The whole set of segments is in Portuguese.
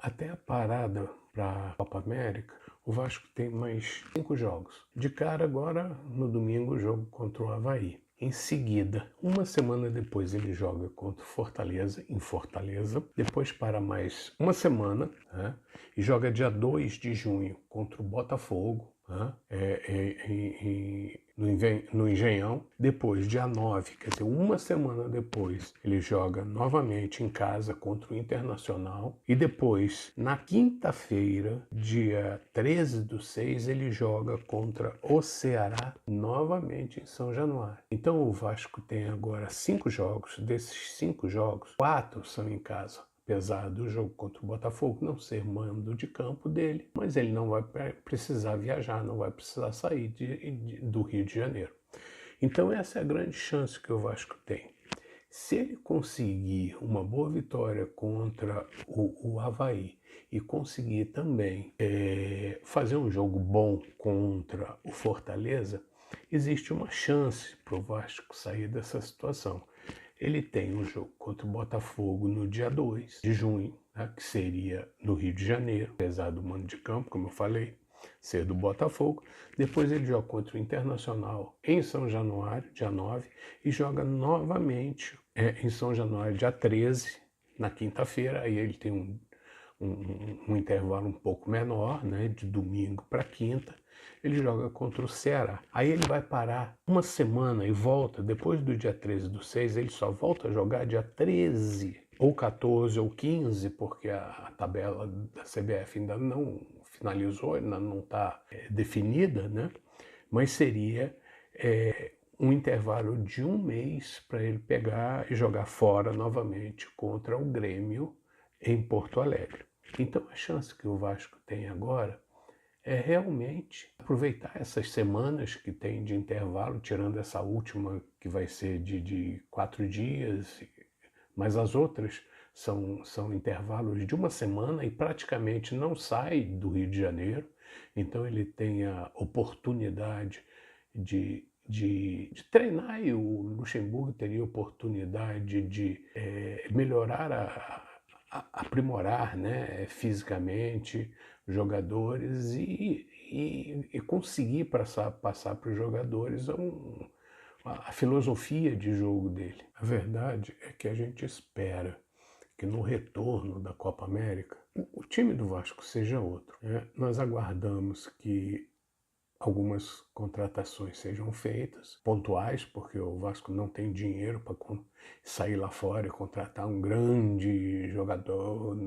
Até a parada para a Copa América, o Vasco tem mais 5 jogos. De cara agora, no domingo, o jogo contra o Avaí. Em seguida, uma semana depois, ele joga contra o Fortaleza, em Fortaleza. Depois para mais uma semana, né, e joga dia 2 de junho contra o Botafogo, né, no Engenhão. Depois, dia 9, quer dizer, uma semana depois, ele joga novamente em casa contra o Internacional. E depois, na quinta-feira, dia 13/6, ele joga contra o Ceará novamente em São Januário. Então o Vasco tem agora 5 jogos. Desses 5 jogos, 4 são em casa. Apesar do jogo contra o Botafogo não ser mando de campo dele, mas ele não vai precisar viajar, não vai precisar sair do Rio de Janeiro. Então essa é a grande chance que o Vasco tem. Se ele conseguir uma boa vitória contra o Avaí e conseguir também fazer um jogo bom contra o Fortaleza, existe uma chance para o Vasco sair dessa situação. Ele tem um jogo contra o Botafogo no dia 2 de junho, né, que seria no Rio de Janeiro, apesar do mando de campo, como eu falei, ser do Botafogo. Depois ele joga contra o Internacional em São Januário, dia 9, e joga novamente em São Januário, dia 13, na quinta-feira. Aí ele tem um intervalo um pouco menor, né, de domingo para quinta. Ele joga contra o Ceará. Aí ele vai parar uma semana e volta, depois do dia 13/6, ele só volta a jogar dia 13, ou 14, ou 15, porque a tabela da CBF ainda não finalizou, ainda não está definida, né? Mas seria um intervalo de um mês para ele pegar e jogar fora novamente contra o Grêmio em Porto Alegre. Então a chance que o Vasco tem agora é realmente aproveitar essas semanas que tem de intervalo, tirando essa última que vai ser de 4 dias, mas as outras são intervalos de uma semana e praticamente não sai do Rio de Janeiro. Então ele tem a oportunidade de treinar, e o Luxemburgo teria a oportunidade de melhorar, aprimorar, né, fisicamente os jogadores e conseguir passar para os jogadores a filosofia de jogo dele. A verdade é que a gente espera que no retorno da Copa América o time do Vasco seja outro, né? Nós aguardamos que algumas contratações sejam feitas, pontuais, porque o Vasco não tem dinheiro para sair lá fora e contratar um grande jogador,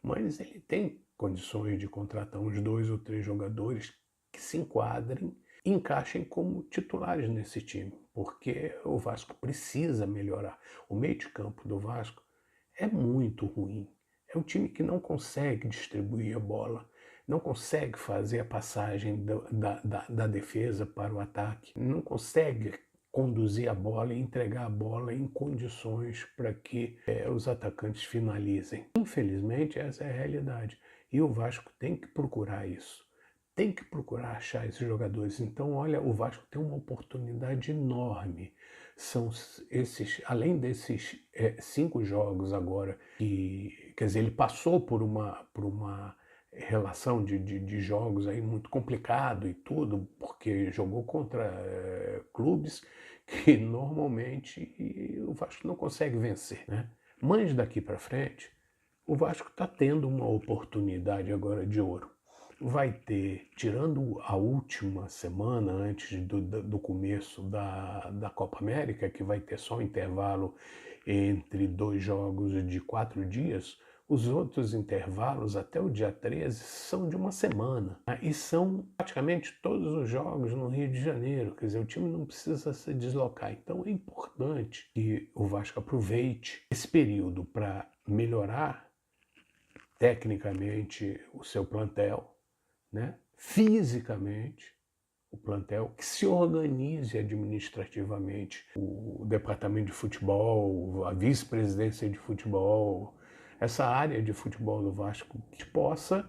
mas ele tem condições de contratar uns 2 ou 3 jogadores que se enquadrem e encaixem como titulares nesse time, porque o Vasco precisa melhorar. O meio de campo do Vasco é muito ruim. É um time que não consegue distribuir a bola, não consegue fazer a passagem da defesa para o ataque, não consegue conduzir a bola e entregar a bola em condições para que os atacantes finalizem. Infelizmente, essa é a realidade. E o Vasco tem que procurar isso. Tem que procurar achar esses jogadores. Então, olha, o Vasco tem uma oportunidade enorme. São esses, além desses 5 jogos agora, que, quer dizer, ele passou por uma relação de jogos aí muito complicado e tudo, porque jogou contra clubes que normalmente o Vasco não consegue vencer, né? Mas daqui para frente, o Vasco está tendo uma oportunidade agora de ouro. Vai ter, tirando a última semana antes do começo da Copa América, que vai ter só um intervalo entre 2 jogos de 4 dias, os outros intervalos até o dia 13 são de uma semana, né? E são praticamente todos os jogos no Rio de Janeiro, quer dizer, o time não precisa se deslocar. Então é importante que o Vasco aproveite esse período para melhorar tecnicamente o seu plantel, né? Fisicamente o plantel, que se organize administrativamente o departamento de futebol, a vice-presidência de futebol, essa área de futebol do Vasco, que possa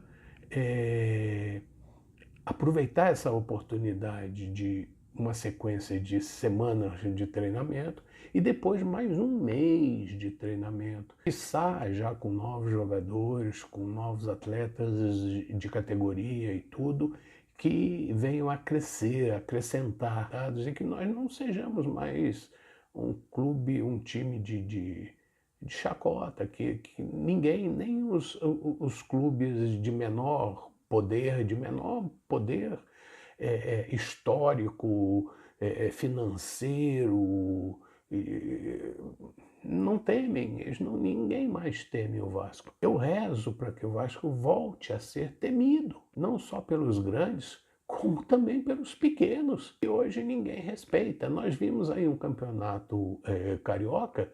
aproveitar essa oportunidade de uma sequência de semanas de treinamento e depois mais um mês de treinamento. Quiçá já com novos jogadores, com novos atletas de categoria e tudo, que venham a crescer, acrescentar dados e que nós não sejamos mais um clube, um time de chacota, que ninguém, nem os clubes de menor poder histórico, financeiro, não temem, ninguém mais teme o Vasco. Eu rezo para que o Vasco volte a ser temido, não só pelos grandes, como também pelos pequenos, que hoje ninguém respeita. Nós vimos aí um campeonato carioca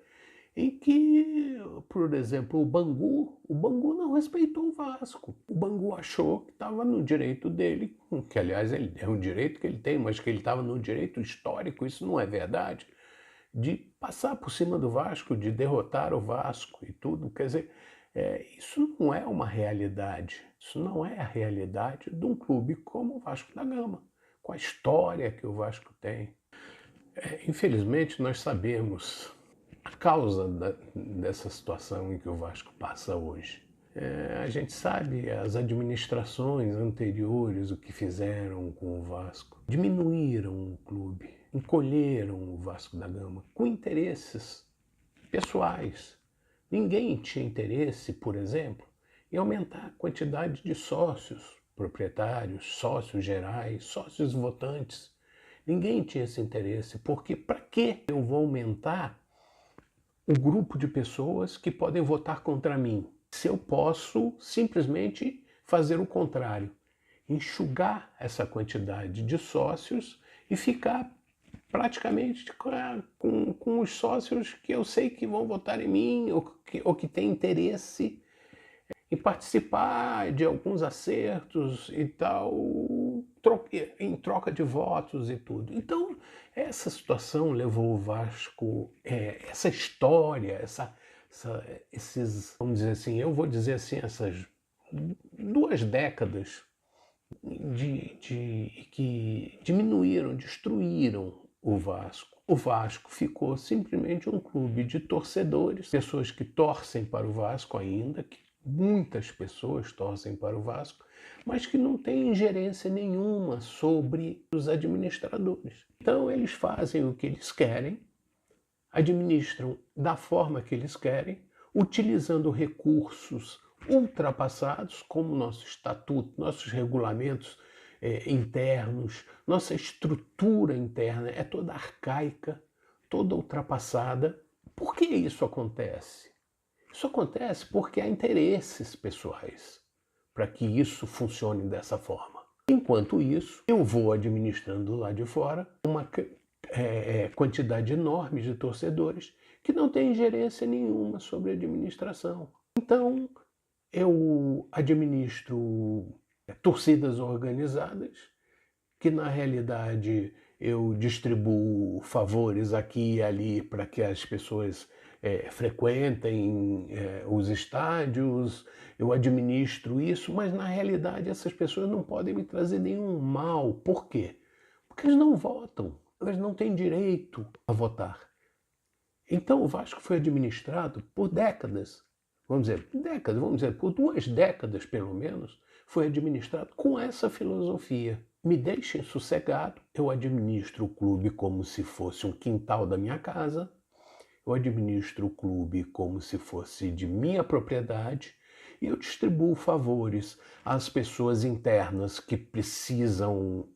em que, por exemplo, o Bangu não respeitou o Vasco. O Bangu achou que estava no direito dele, que aliás é um direito que ele tem, mas que ele estava no direito histórico, isso não é verdade, de passar por cima do Vasco, de derrotar o Vasco e tudo. Quer dizer, isso não é uma realidade. Isso não é a realidade de um clube como o Vasco da Gama, com a história que o Vasco tem. Infelizmente, nós sabemos a causa dessa situação em que o Vasco passa hoje. A gente sabe as administrações anteriores o que fizeram com o Vasco. Diminuíram o clube, encolheram o Vasco da Gama com interesses pessoais. Ninguém tinha interesse, por exemplo, em aumentar a quantidade de sócios proprietários, sócios gerais, sócios votantes. Ninguém tinha esse interesse, porque para que eu vou aumentar o grupo de pessoas que podem votar contra mim, se eu posso simplesmente fazer o contrário, enxugar essa quantidade de sócios e ficar praticamente com os sócios que eu sei que vão votar em mim ou que têm interesse em participar de alguns acertos e tal, em troca de votos e tudo. Então, essa situação levou o Vasco, essa história, esses, vamos dizer assim, eu vou dizer assim, essas 2 décadas que diminuíram, destruíram o Vasco. O Vasco ficou simplesmente um clube de torcedores, pessoas que torcem para o Vasco ainda, que muitas pessoas torcem para o Vasco, mas que não têm ingerência nenhuma sobre os administradores. Então eles fazem o que eles querem, administram da forma que eles querem, utilizando recursos ultrapassados, como nosso estatuto, nossos regulamentos internos, nossa estrutura interna é toda arcaica, toda ultrapassada. Por que isso acontece? Isso acontece porque há interesses pessoais para que isso funcione dessa forma. Enquanto isso, eu vou administrando lá de fora uma quantidade enorme de torcedores que não têm ingerência nenhuma sobre a administração. Então, eu administro torcidas organizadas, que na realidade eu distribuo favores aqui e ali para que as pessoas frequentem os estádios, eu administro isso, mas na realidade essas pessoas não podem me trazer nenhum mal. Por quê? Porque eles não votam, elas não têm direito a votar. Então o Vasco foi administrado por décadas, vamos dizer, por 2 décadas pelo menos, foi administrado com essa filosofia. Me deixem sossegado, eu administro o clube como se fosse um quintal da minha casa, eu administro o clube como se fosse de minha propriedade e eu distribuo favores às pessoas internas que precisam,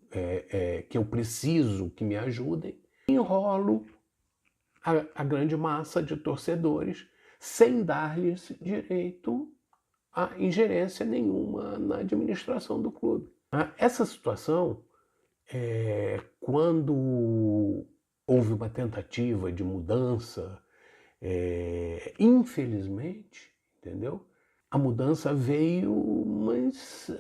que eu preciso que me ajudem. Enrolo a grande massa de torcedores sem dar-lhes direito a ingerência nenhuma na administração do clube. Essa situação, quando houve uma tentativa de mudança, infelizmente, entendeu? A mudança veio, mas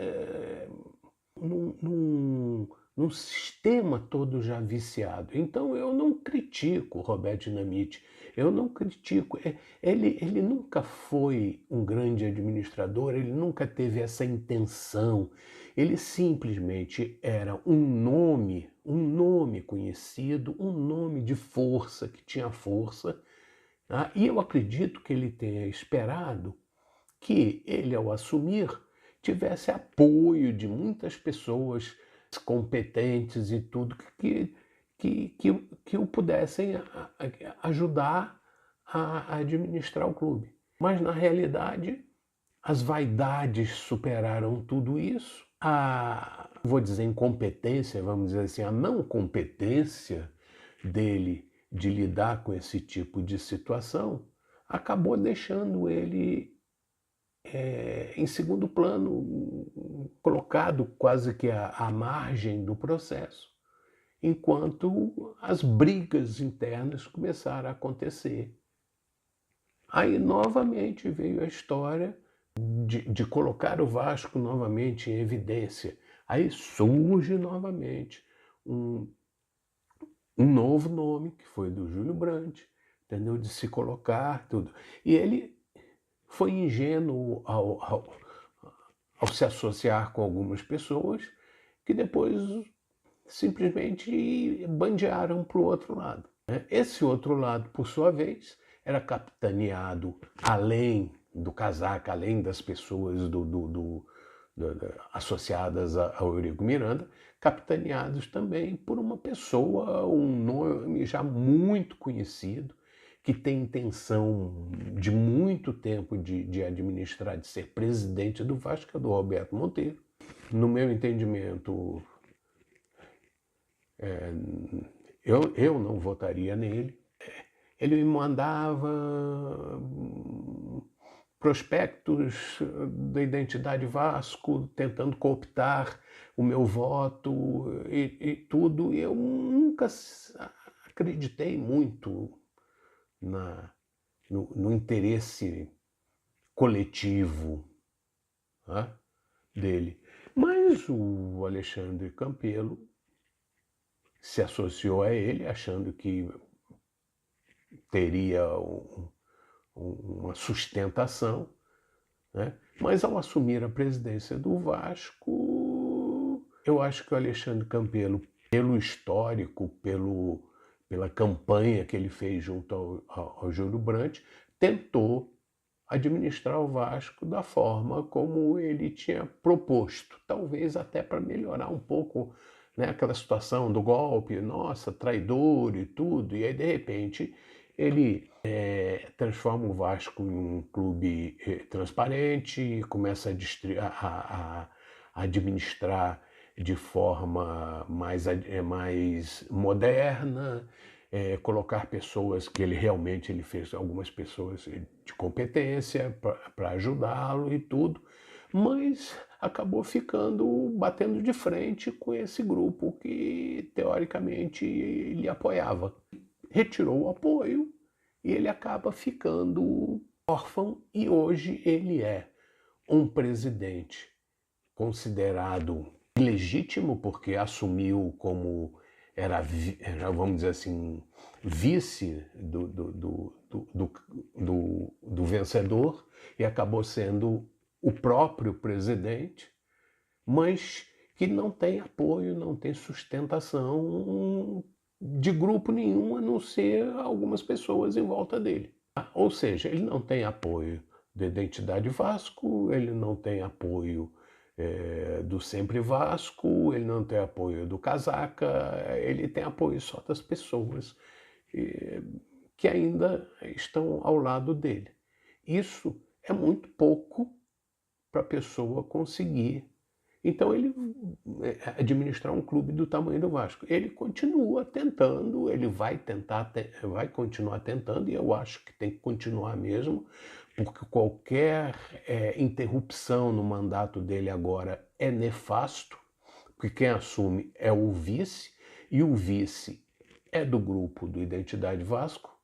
num sistema todo já viciado. Então eu não critico o Roberto Dinamite, eu não critico. Ele nunca foi um grande administrador, ele nunca teve essa intenção. Ele simplesmente era um um nome conhecido, um nome de força, que tinha força, tá? E eu acredito que ele tenha esperado que ele, ao assumir, tivesse apoio de muitas pessoas competentes e tudo que o pudessem ajudar a administrar o clube. Mas, na realidade, as vaidades superaram tudo isso. Vou dizer, incompetência, vamos dizer assim, a não competência dele de lidar com esse tipo de situação acabou deixando ele em segundo plano, colocado quase que à margem do processo, enquanto as brigas internas começaram a acontecer. Aí novamente veio a história de colocar o Vasco novamente em evidência. Aí surge novamente um novo nome, que foi do Júlio Brandt, entendeu? De se colocar tudo. E ele foi ingênuo ao se associar com algumas pessoas que depois simplesmente bandearam para o outro lado. Esse outro lado, por sua vez, era capitaneado, além do Casaca, além das pessoas associadas ao Eurico Miranda, capitaneados também por uma pessoa, um nome já muito conhecido, que tem intenção de muito tempo de administrar, de ser presidente do Vasco, que é do Roberto Monteiro. No meu entendimento, eu não votaria nele. Ele me mandava prospectos da Identidade Vasco, tentando cooptar o meu voto e tudo. Eu nunca acreditei muito no interesse coletivo, né, dele. Mas o Alexandre Campelo se associou a ele, achando que teria uma sustentação, né? Mas ao assumir a presidência do Vasco, eu acho que o Alexandre Campelo, pelo histórico, pela campanha que ele fez junto ao Júlio Brandt, tentou administrar o Vasco da forma como ele tinha proposto, talvez até para melhorar um pouco, né, aquela situação do golpe, nossa, traidor e tudo, e aí de repente ele transforma o Vasco em um clube transparente, começa a administrar de forma mais moderna, colocar pessoas que ele fez algumas pessoas de competência para ajudá-lo e tudo, mas acabou batendo de frente com esse grupo que teoricamente lhe apoiava. Retirou o apoio e ele acaba ficando órfão, e hoje ele é um presidente considerado ilegítimo porque assumiu como era, vamos dizer assim, vice do vencedor e acabou sendo o próprio presidente, mas que não tem apoio, não tem sustentação de grupo nenhum, a não ser algumas pessoas em volta dele. Ou seja, ele não tem apoio da Identidade Vasco, ele não tem apoio do Sempre Vasco, ele não tem apoio do Casaca, ele tem apoio só das pessoas que ainda estão ao lado dele. Isso é muito pouco para a pessoa conseguir. Então ele administrar um clube do tamanho do Vasco. Ele continua tentando, ele vai continuar tentando, e eu acho que tem que continuar mesmo, porque qualquer interrupção no mandato dele agora é nefasto, porque quem assume é o vice, e o vice é do grupo do Identidade Vasco.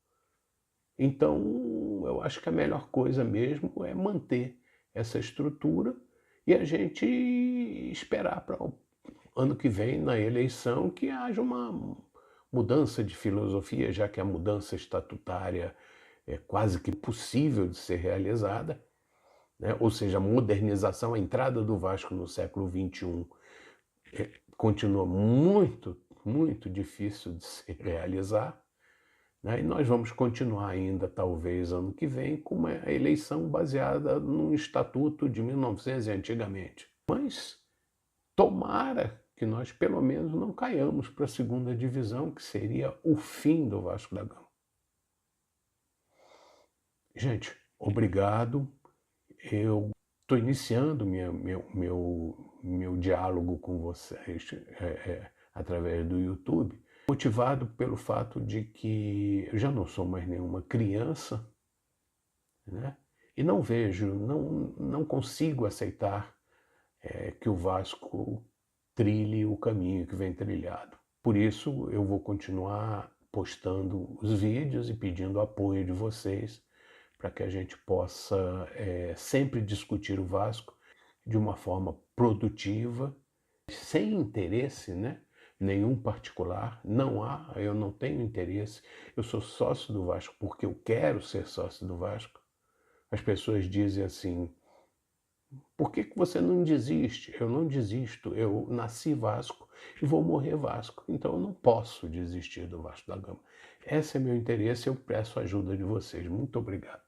Então eu acho que a melhor coisa mesmo é manter essa estrutura e a gente esperar para o ano que vem, na eleição, que haja uma mudança de filosofia, já que a mudança estatutária é quase que impossível de ser realizada, né? Ou seja, a modernização, a entrada do Vasco no século XXI continua muito, muito difícil de se realizar, né? E nós vamos continuar ainda, talvez, ano que vem, com uma eleição baseada num estatuto de 1900 antigamente. Mas tomara que nós, pelo menos, não caiamos para a segunda divisão, que seria o fim do Vasco da Gama. Gente, obrigado. Eu estou iniciando meu diálogo com vocês através do YouTube, motivado pelo fato de que eu já não sou mais nenhuma criança, né? E não vejo, não consigo aceitar que o Vasco trilhe o caminho que vem trilhado. Por isso eu vou continuar postando os vídeos e pedindo apoio de vocês para que a gente possa sempre discutir o Vasco de uma forma produtiva, sem interesse, né, nenhum particular. Eu não tenho interesse. Eu sou sócio do Vasco porque eu quero ser sócio do Vasco. As pessoas dizem assim: por que você não desiste? Eu não desisto. Eu nasci Vasco e vou morrer Vasco. Então eu não posso desistir do Vasco da Gama. Esse é meu interesse e eu peço a ajuda de vocês. Muito obrigado.